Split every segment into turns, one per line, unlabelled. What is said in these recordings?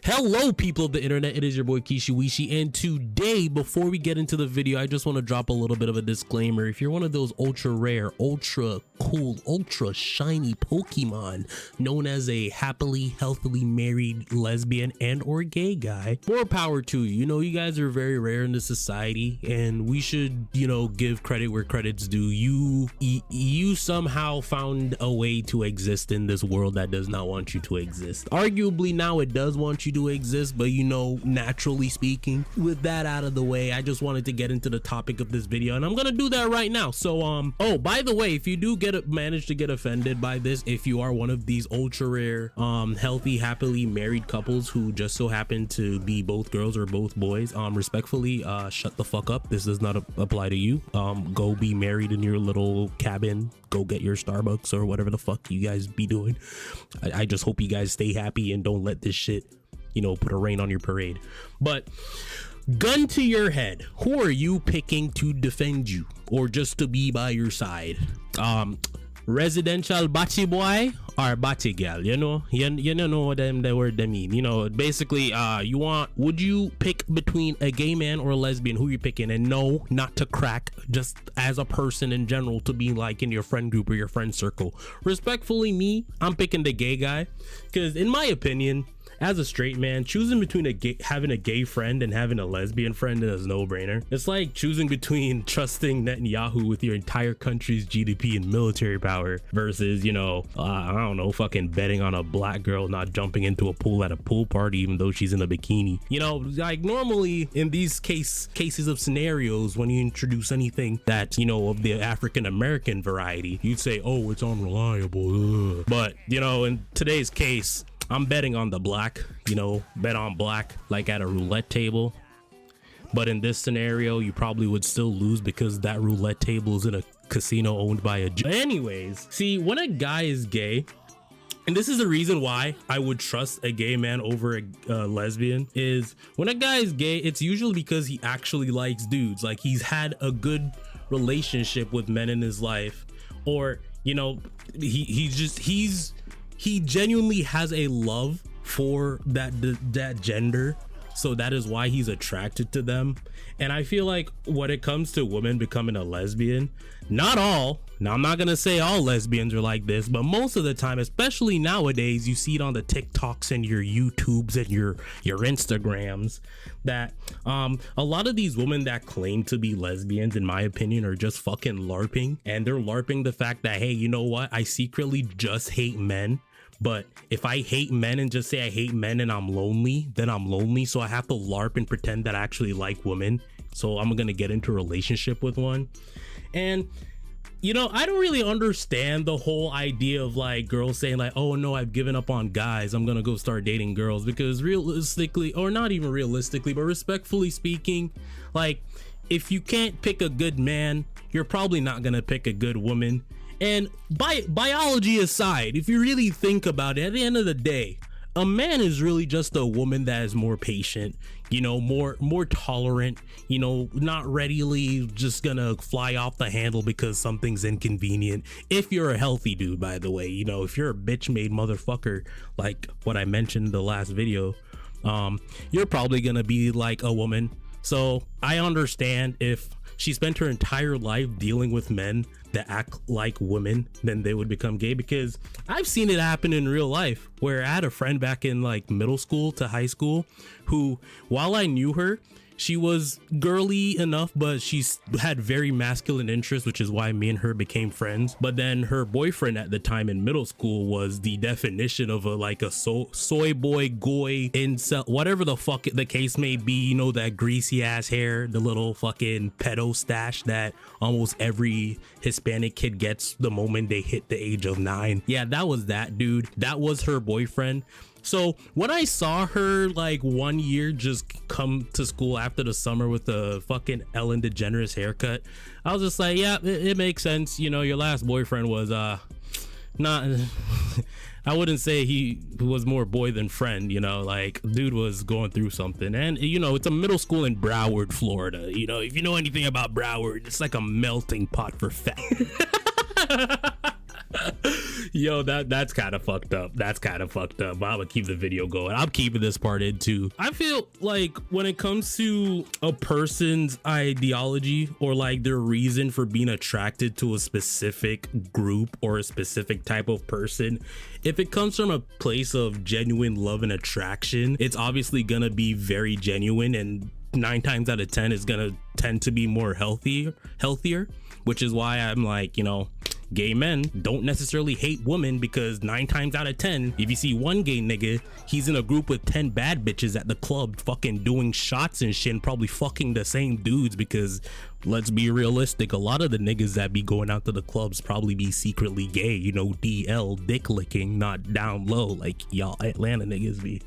Hello, people of the internet. It is your boy Kishiwishi, and today, before we get into the video, I just want to drop a little bit of a disclaimer. If you're one of those ultra rare, ultra cool, ultra shiny Pokemon known as a happily, healthily married lesbian and or gay guy, more power to you. You know, you guys are very rare in this society, and we should, you know, give credit where credit's due. You somehow found a way to exist in this world that does not want you to exist. Arguably now it does want you to exist, but you know, naturally speaking. With that out of the way, I just wanted to get into the topic of this video, and I'm gonna do that right now. So oh, by the way, if you do manage to get offended by this, if you are one of these ultra rare healthy, happily married couples who just so happen to be both girls or both boys, respectfully, shut the fuck up. This does not apply to you. Go be married in your little cabin, go get your Starbucks or whatever the fuck you guys be doing. I just hope you guys stay happy and don't let this shit, you know, put a rain on your parade. But gun to your head, who are you picking to defend you or just to be by your side? Residential bachi boy or bachi girl? You know what the word they mean. You know, basically, would you pick between a gay man or a lesbian? Who you picking? And no, not to crack, just as a person in general, to be like in your friend group or your friend circle. Respectfully, me, I'm picking the gay guy, because in my opinion, as a straight man, choosing between having a gay friend and having a lesbian friend is a no-brainer. It's like choosing between trusting Netanyahu with your entire country's GDP and military power versus, you know, I don't know, fucking betting on a black girl not jumping into a pool at a pool party even though she's in a bikini. You know, like normally in these cases of scenarios, when you introduce anything that, you know, of the African-American variety, you'd say, oh, it's unreliable. Ugh. But, you know, in today's case, I'm betting on the black, you know, bet on black like at a roulette table. But in this scenario, you probably would still lose because that roulette table is in a casino owned by a anyways, see, when a guy is gay, and this is the reason why I would trust a gay man over a lesbian, is when a guy is gay, it's usually because he actually likes dudes. Like he's had a good relationship with men in his life, or, you know, he genuinely has a love for that gender, so that is why he's attracted to them. And I feel like when it comes to women becoming a lesbian, not all, now I'm not gonna say all lesbians are like this, but most of the time, especially nowadays, you see it on the TikToks and your YouTubes and your Instagrams, that a lot of these women that claim to be lesbians, in my opinion, are just fucking LARPing. And they're LARPing the fact that, hey, you know what, I secretly just hate men. But if I hate men and just say I hate men and I'm lonely, then I'm lonely. So I have to LARP and pretend that I actually like women. So I'm going to get into a relationship with one. And, you know, I don't really understand the whole idea of like girls saying like, oh no, I've given up on guys, I'm going to go start dating girls. Because realistically, or not even realistically, but respectfully speaking, like if you can't pick a good man, you're probably not going to pick a good woman. And biology aside, if you really think about it, at the end of the day, a man is really just a woman that is more patient, you know, more tolerant, you know, not readily just gonna fly off the handle because something's inconvenient. If you're a healthy dude, by the way, you know, if you're a bitch made motherfucker, like what I mentioned in the last video, you're probably gonna be like a woman. So I understand if she spent her entire life dealing with men that act like women, then they would become gay, because I've seen it happen in real life, where I had a friend back in like middle school to high school who, while I knew her, she was girly enough, but she had very masculine interests, which is why me and her became friends. But then her boyfriend at the time in middle school was the definition of a soy boy, goy, incel, whatever the fuck the case may be. You know, that greasy ass hair, the little fucking pedo stash that almost every Hispanic kid gets the moment they hit the age of 9. Yeah, that was that dude. That was her boyfriend. So when I saw her like one year just come to school after the summer with a fucking Ellen DeGeneres haircut, I was just like, yeah, it makes sense. You know, your last boyfriend was not I wouldn't say he was more boy than friend, you know, like dude was going through something. And you know, it's a middle school in Broward, Florida. You know, if you know anything about Broward, it's like a melting pot for fat. Yo, that's kind of fucked up. That's kind of fucked up. But I'm gonna keep the video going. I'm keeping this part in too. I feel like when it comes to a person's ideology or like their reason for being attracted to a specific group or a specific type of person, if it comes from a place of genuine love and attraction, it's obviously gonna be very genuine, and 9 times out of 10 is gonna tend to be more healthier, which is why I'm like, you know, gay men don't necessarily hate women, because 9 times out of 10, if you see one gay nigga, he's in a group with 10 bad bitches at the club fucking doing shots and shit and probably fucking the same dudes, because let's be realistic, a lot of the niggas that be going out to the clubs probably be secretly gay, you know, DL, dick licking, not down low like y'all Atlanta niggas be.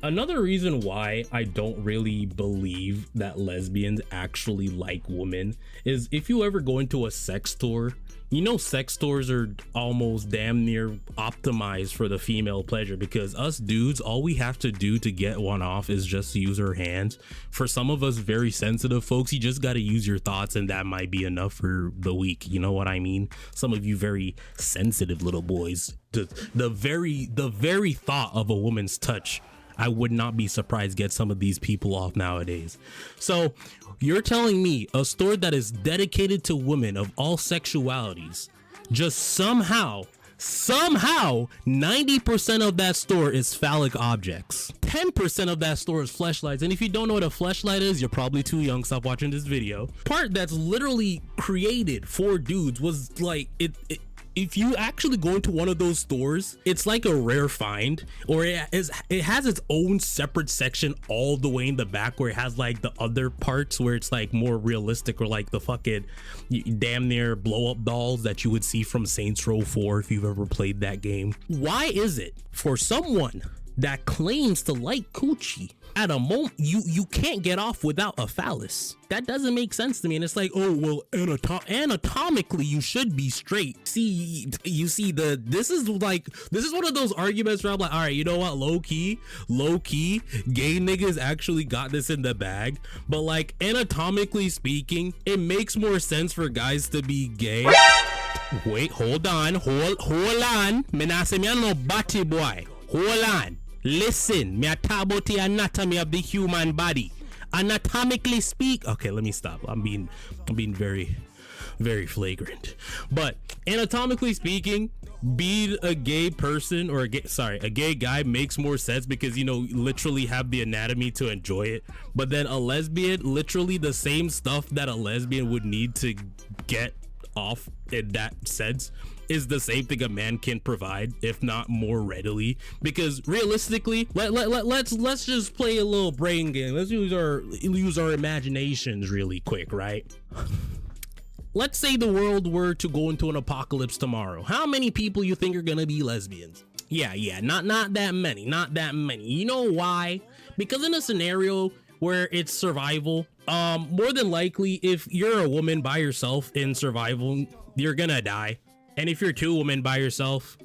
Another reason why I don't really believe that lesbians actually like women is if you ever go into a sex store, you know, sex stores are almost damn near optimized for the female pleasure, because us dudes, all we have to do to get one off is just use our hands. For some of us very sensitive folks, you just got to use your thoughts, and that might be enough for the week. You know what I mean? Some of you very sensitive little boys, the very thought of a woman's touch, I would not be surprised get some of these people off nowadays. So you're telling me a store that is dedicated to women of all sexualities, just somehow 90% of that store is phallic objects, 10% of that store is fleshlights. And if you don't know what a fleshlight is, you're probably too young. Stop watching this video. Part that's literally created for dudes was like it if you actually go into one of those stores, it's like a rare find, or it has its own separate section all the way in the back where it has like the other parts where it's like more realistic, or like the fucking damn near blow up dolls that you would see from Saints Row 4 if you've ever played that game. Why is it for someone that claims to like coochie, at a moment you can't get off without a phallus? That doesn't make sense to me. And it's like, oh well, anatomically you should be straight. See, you see, this is one of those arguments where I'm like, all right, you know what, low key gay niggas actually got this in the bag, but like anatomically speaking, it makes more sense for guys to be gay. Wait, hold on, me not say me no batty boy. Hold on. Listen, me talk about the anatomy of the human body. Anatomically speak. Okay, let me stop. I'm being very, very flagrant. But anatomically speaking, being a gay person or a gay guy makes more sense because, you know, literally have the anatomy to enjoy it. But then a lesbian, literally the same stuff that a lesbian would need to get off in that sense is the same thing a man can provide, if not more readily. Because realistically, let's just play a little brain game. Let's use our imaginations really quick, right? Let's say the world were to go into an apocalypse tomorrow. How many people you think are gonna be lesbians? Yeah, not that many. You know why? Because in a scenario where it's survival, more than likely, if you're a woman by yourself in survival, you're gonna die. And if you're two women by yourself,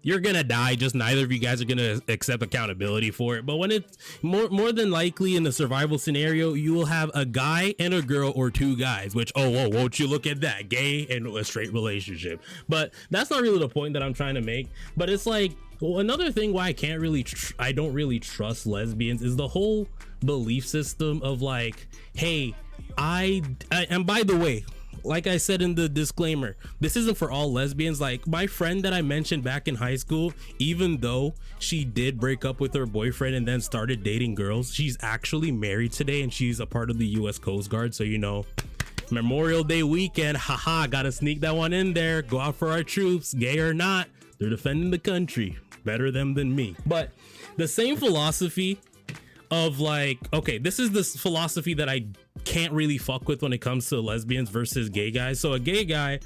you're gonna die. Just neither of you guys are gonna accept accountability for it. But when it's more than likely in the survival scenario, you will have a guy and a girl, or two guys, which, oh, won't you look at that, gay and a straight relationship. But that's not really the point that I'm trying to make. But it's like, well, another thing why I don't really trust lesbians is the whole belief system of like, hey, and by the way, like I said in the disclaimer, this isn't for all lesbians. Like my friend that I mentioned back in high school, even though she did break up with her boyfriend and then started dating girls, she's actually married today and she's a part of the US Coast Guard. So, you know, Memorial Day weekend, haha, gotta sneak that one in there. Go out for our troops, gay or not, they're defending the country. Better them than me. But the same philosophy of like, okay, this is this philosophy that I can't really fuck with when it comes to lesbians versus gay guys. So a gay guy,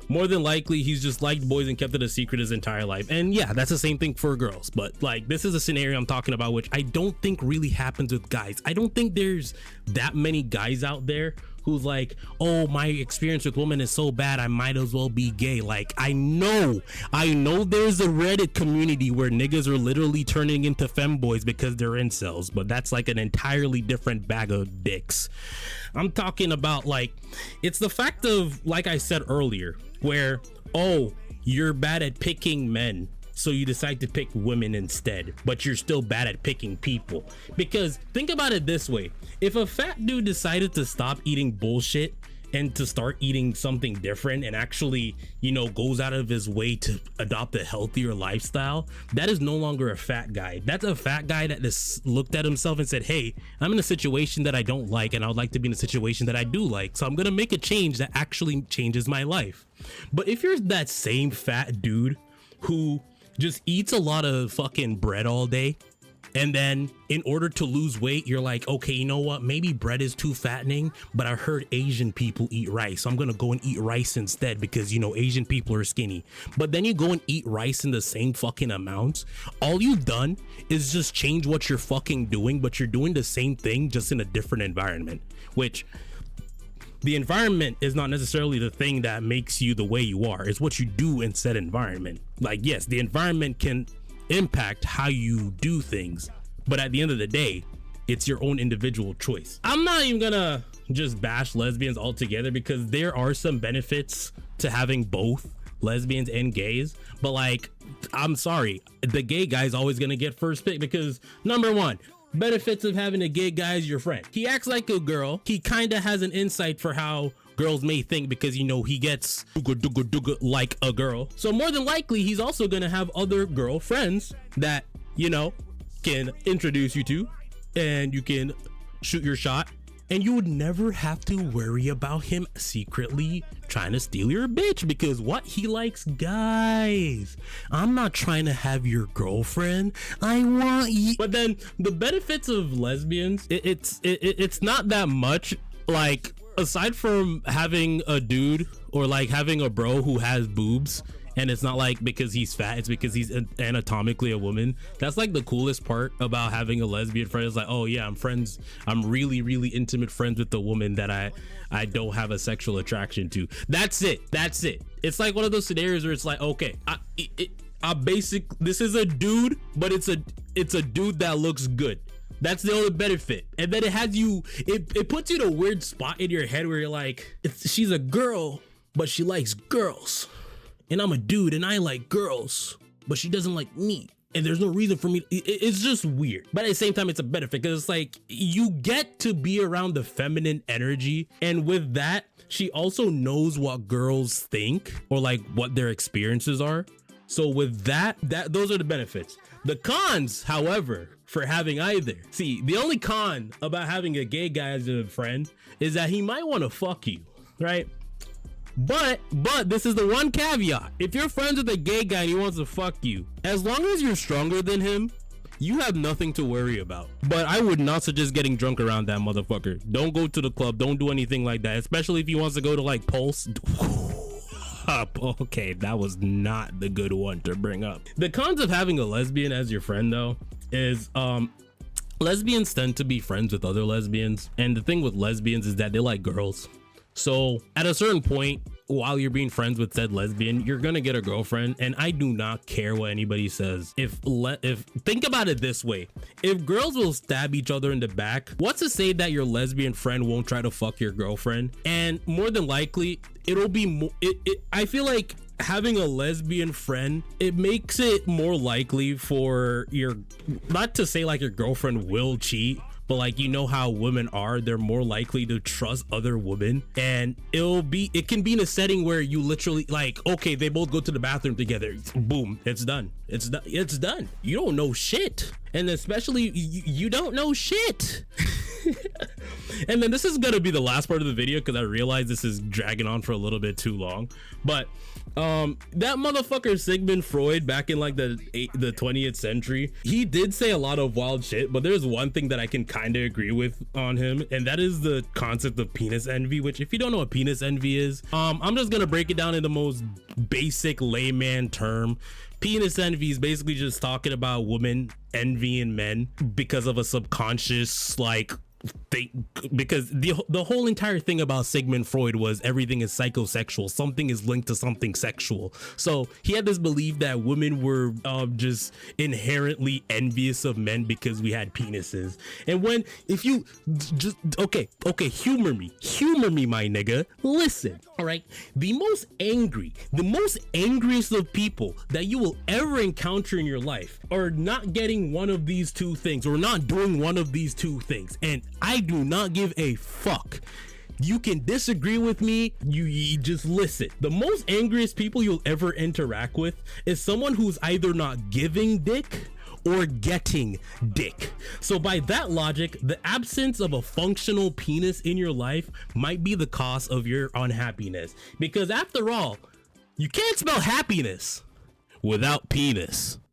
more than likely, he's just liked boys and kept it a secret his entire life. And yeah, that's the same thing for girls. But like, this is a scenario I'm talking about, which I don't think really happens with guys. I don't think there's that many guys out there who's like, oh, my experience with women is so bad, I might as well be gay. Like, I know there's a Reddit community where niggas are literally turning into femboys because they're incels, but that's like an entirely different bag of dicks. I'm talking about like, it's the fact of, like I said earlier, where, oh, you're bad at picking men, so you decide to pick women instead, but you're still bad at picking people. Because think about it this way, if a fat dude decided to stop eating bullshit and to start eating something different and actually, you know, goes out of his way to adopt a healthier lifestyle, that is no longer a fat guy. That's a fat guy that just looked at himself and said, hey, I'm in a situation that I don't like, and I would like to be in a situation that I do like, so I'm gonna make a change that actually changes my life. But if you're that same fat dude who just eats a lot of fucking bread all day, and then in order to lose weight, you're like, okay, you know what? Maybe bread is too fattening, but I heard Asian people eat rice, so I'm gonna go and eat rice instead because, you know, Asian people are skinny. But then you go and eat rice in the same fucking amounts. All you've done is just change what you're fucking doing, but you're doing the same thing just in a different environment, which the environment is not necessarily the thing that makes you the way you are. It's what you do in said environment. Like, yes, the environment can impact how you do things, but at the end of the day, it's your own individual choice. I'm not even gonna just bash lesbians altogether because there are some benefits to having both lesbians and gays, but like, I'm sorry, the gay guy's always gonna get first pick because number one, benefits of having a gay guy as your friend. He acts like a girl. He kind of has an insight for how girls may think because, you know, he gets like a girl. So more than likely, he's also gonna have other girl friends that, you know, can introduce you to, and you can shoot your shot, and you would never have to worry about him secretly trying to steal your bitch because what, he likes guys. I'm not trying to have your girlfriend, I want you. But then the benefits of lesbians, it's not that much. Like, aside from having a dude or like having a bro who has boobs, and it's not like because he's fat, it's because he's anatomically a woman. That's like the coolest part about having a lesbian friend. Is like, oh yeah, I'm really intimate friends with the woman that I don't have a sexual attraction to. That's it. It's like one of those scenarios where it's like, okay, this is a dude, but it's a dude that looks good. That's the only benefit. And then it puts you in a weird spot in your head where you're like, she's a girl, but she likes girls. And I'm a dude and I like girls, but she doesn't like me. And there's no reason for me. It's just weird. But at the same time, it's a benefit because it's like you get to be around the feminine energy. And with that, she also knows what girls think or like what their experiences are. So with that those are the benefits. The cons, however, for having either. See, the only con about having a gay guy as a friend is that he might want to fuck you, right? But this is the one caveat. If you're friends with a gay guy and he wants to fuck you, as long as you're stronger than him, you have nothing to worry about. But I would not suggest getting drunk around that motherfucker. Don't go to the club. Don't do anything like that, especially if he wants to go to like Pulse. Okay, that was not the good one to bring up. The cons of having a lesbian as your friend though is lesbians tend to be friends with other lesbians, and the thing with lesbians is that they like girls. So at a certain point, while you're being friends with said lesbian, you're gonna get a girlfriend, and I do not care what anybody says. If think about it this way, if girls will stab each other in the back, what's to say that your lesbian friend won't try to fuck your girlfriend? And more than likely, it'll be I feel like having a lesbian friend, it makes it more likely for your, not to say like your girlfriend will cheat, but like, you know how women are, they're more likely to trust other women, and it can be in a setting where you literally like, okay, they both go to the bathroom together, boom, it's done. You don't know shit, and especially you don't know shit. And then this is gonna be the last part of the video because I realize this is dragging on for a little bit too long, but that motherfucker Sigmund Freud back in like the 20th century, he did say a lot of wild shit, but there's one thing that I can kind of agree with on him, and that is the concept of penis envy, which if you don't know what penis envy is, I'm just gonna break it down in the most basic layman term. Penis envy is basically just talking about women envying men because of a subconscious like think, because the whole entire thing about Sigmund Freud was everything is psychosexual, something is linked to something sexual. So he had this belief that women were just inherently envious of men because we had penises. And when, if you just okay, humor me, my nigga, listen, all right, the most angriest of people that you will ever encounter in your life are not getting one of these two things, or not doing one of these two things. And I do not give a fuck. You can disagree with me, you just listen. The most angriest people you'll ever interact with is someone who's either not giving dick or getting dick. So by that logic, the absence of a functional penis in your life might be the cause of your unhappiness. Because after all, you can't spell happiness without penis.